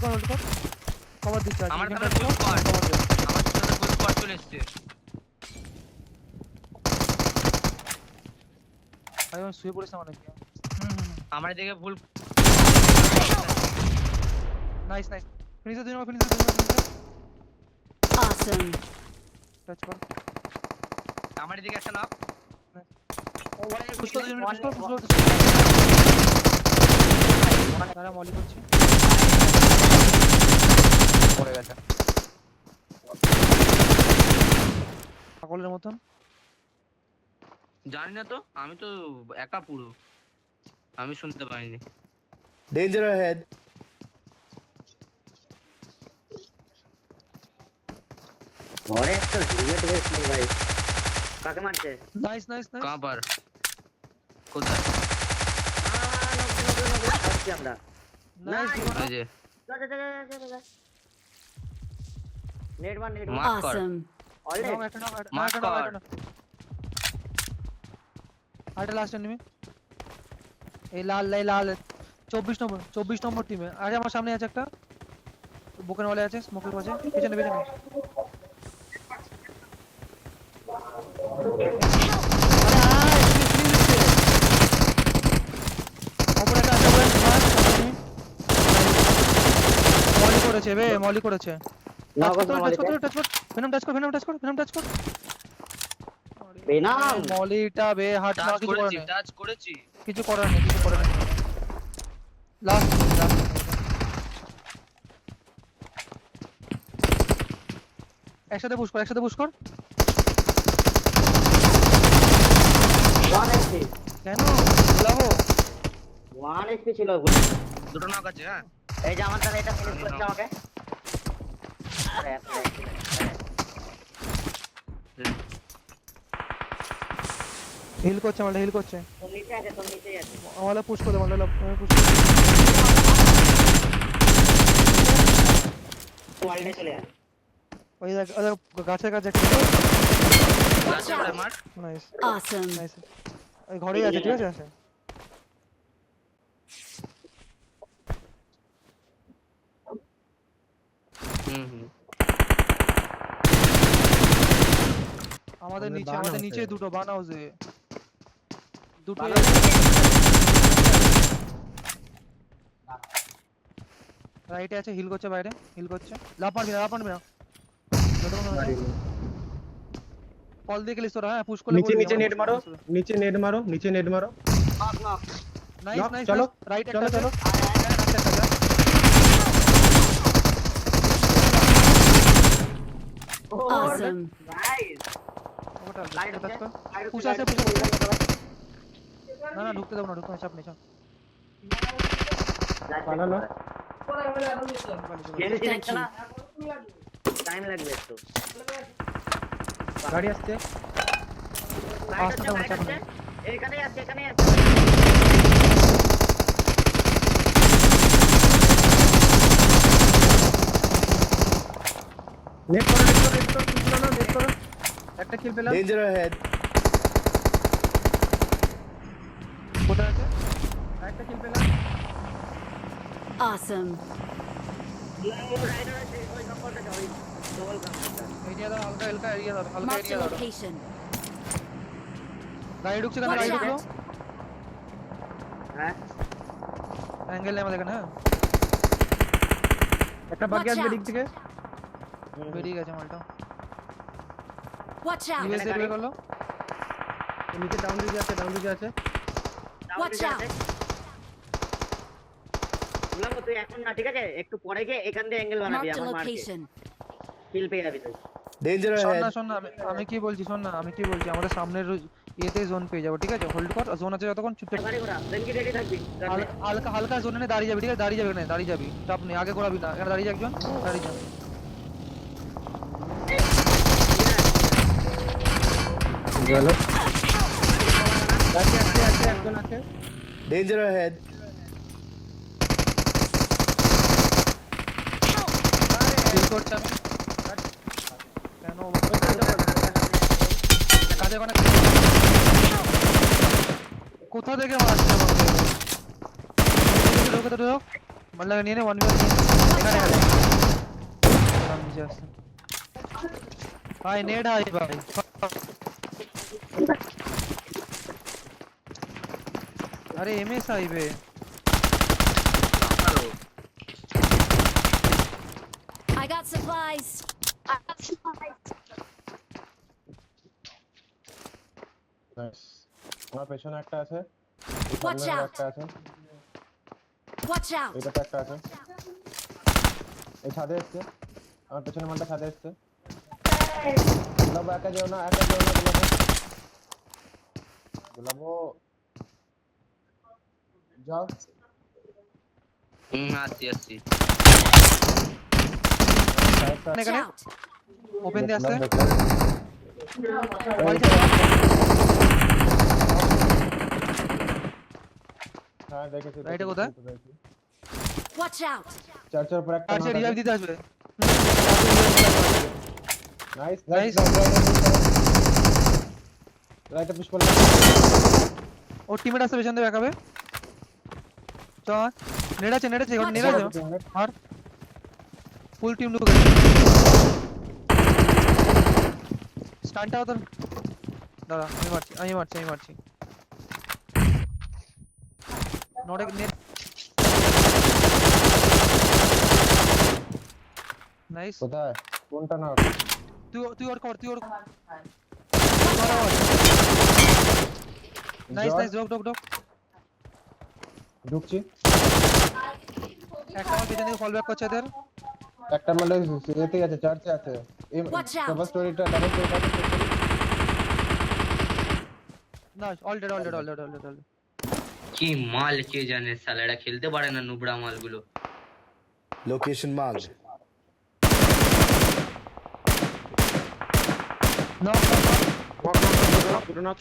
কর কভার দিচ্ছে আমার সামনে ফুল স্কোয়াড আমার সামনে ফুল স্কোয়াড চলে এসেছে ভাই আমি শুয়ে পড়েছি অনেক আমার দিকে ফুল নাইস ফিনিশার দিন Awesome. টাচ কর আমার দিকে একটা নক পুশ কর তারা মলি করছে পড়ে গেছে পাগলের মতন জানি না তো আমি তো একা পুরো আমি শুনতে পাইনি Danger ahead. ঘরে একটা ডিলেট হয়েছিল ভাই কাকে মারছে নাইস कहां पर কোথায় আসছি আমরা নাইস এই যে নেট মান মার্ক কর Awesome. অলরেডি মার্ক কর আরেকটা লাস্ট এনিমি এই লাল 24 নম্বর টিমে আরে আমার সামনে আছে একটা বুকেন ওয়ালে আছে স্মোকের পাশে পেছনে মলি করেছে টাচ কর ভেনম টাচ কর বেনাম মলিটা বে হাট না টাচ করেছি কিছু করার নেই লাস্ট একসাথে পুশ কর ওয়ান এসপি কেন লাভো ওয়ান এসপি ছিল দুটো নক আছে হ্যাঁ এই যে আমার তাহলে এটা ফিনিশ করতে আমাকে আরে হিল করছে তুমি নিচে আছে আমালা পুশ করে ওয়ালডে চলে যা ওই গাছের কাছে গাছে পড়ে মার নাইস Awesome. ওই ঘরেই আছে ঠিক আছে আমাদের নিচে দুটো বানাও যে দুটো রাইটে আছে হিল করছে বাইরে লাভ মারবি না কল দিয়ে গেলিস তোরা হ্যাঁ পুশ করে নিচে নেট মারো নক নাইস চলো রাইট চলো Awesome. নাইস লাইট টাচ কর পুশ আছে না ঢুকতে দেব না চাপ নেই চাপ পালালো খেলছি দেখছ না টাইম লাগবে একটু গাড়ি আসছে এখানেই আছে নেট করো একটা কিল পেলাম Danger ahead. কোথায় আছে একটা কিল পেলাম Awesome. এরিয়া দাও হালকা এরিয়া দাও Marked a location. গাড়ি ঢুকছে কেন Watch গাড়ি ঢুকলো out. হ্যাঁ অ্যাঙ্গেল নেই আমাদের এখানে হ্যাঁ একটা বাকি Watch আসবে out. দিক থেকে বেরিয়ে গেছে মালটা Watch out. ইউএসএ বের করলো নিচে ডাউন দিকে আছে Watch out. বললাম তুই এখন না ঠিক আছে একটু পরে গিয়ে এখান দিয়ে অ্যাঙ্গেল বানাবি Marked a আমার মারকে location. কিল পেয়ে যাবি তুই Danger শোন ahead. না আমি কি বলছি আমাদের সামনের ইয়েতে জোন পেয়ে যাবো ঠিক আছে হোল্ড কর জোন আছে যতক্ষণ চুপচাপ গাড়ি ঘোড়া দেন কি রেডি থাকবি হালকা জোনে নিয়ে দাঁড়িয়ে যাবি ঠিক আছে দাঁড়িয়ে যাবি চাপ নেই আগে ঘোরাবি না এখানে দাঁড়িয়ে যা একজন দাঁড়িয়ে যা গেল গাড়ি আছে একজন আছে Danger ahead. কিল করছি আমি কেন কাজে মানে কোথা থেকে মারছে আমাকে ঢোক মাল্লা নিয়ে নে 1v1 এখানে এখানে রাম নিচে আসছে ভাই নেড হাই ভাই আরে এমএস আইবে আমারও। I got supplies. নাইস আমার পেছনে একটা আছে Watch সামনে out. একটা আছে Watch out. এটাতে একটা আছে এই ছাদে এসছে আমার পেছনে মালটা ছাদে এসছে গোলাপ একা যেও না গোলাপ যাও আসছি আসছি সাইডটা Watch এখানে out. ওপেন দিয়ে আসছে দেখলাম। বাড়িতে হ্যাঁ দেখেছি রাইটে কোথায়? Watch out. চার্চের উপর একটা আচ্ছা রিভাইভ দিতে আসবে নাইস Nice. রাইটে পুশ করলাম ও টিমমেট আসছে পেছন দিয়ে ব্যাকআপে চল নেড়াচ্ছে এখন নেড়া যাও আর ফুল টিম ঢুকে স্টানটা তো দাঁড়া আমি মারছি নড়ে নেট নাইস কোথায় কোনটা না তুই ওর কর নাইস ডক ঢুকছি একটা আমার পেছন থেকে ফল ব্যাক করছে এদের একটা মানে এতেই আছে চার্চে আছে এই Watch out. ডাবল স্টোরিটা ডাবল স্টোরিটা না অলরেডি কি মাল কে জানে শালা এরা খেলতে পারে না নুবড়া মালগুলো Location marked. না পুরো নক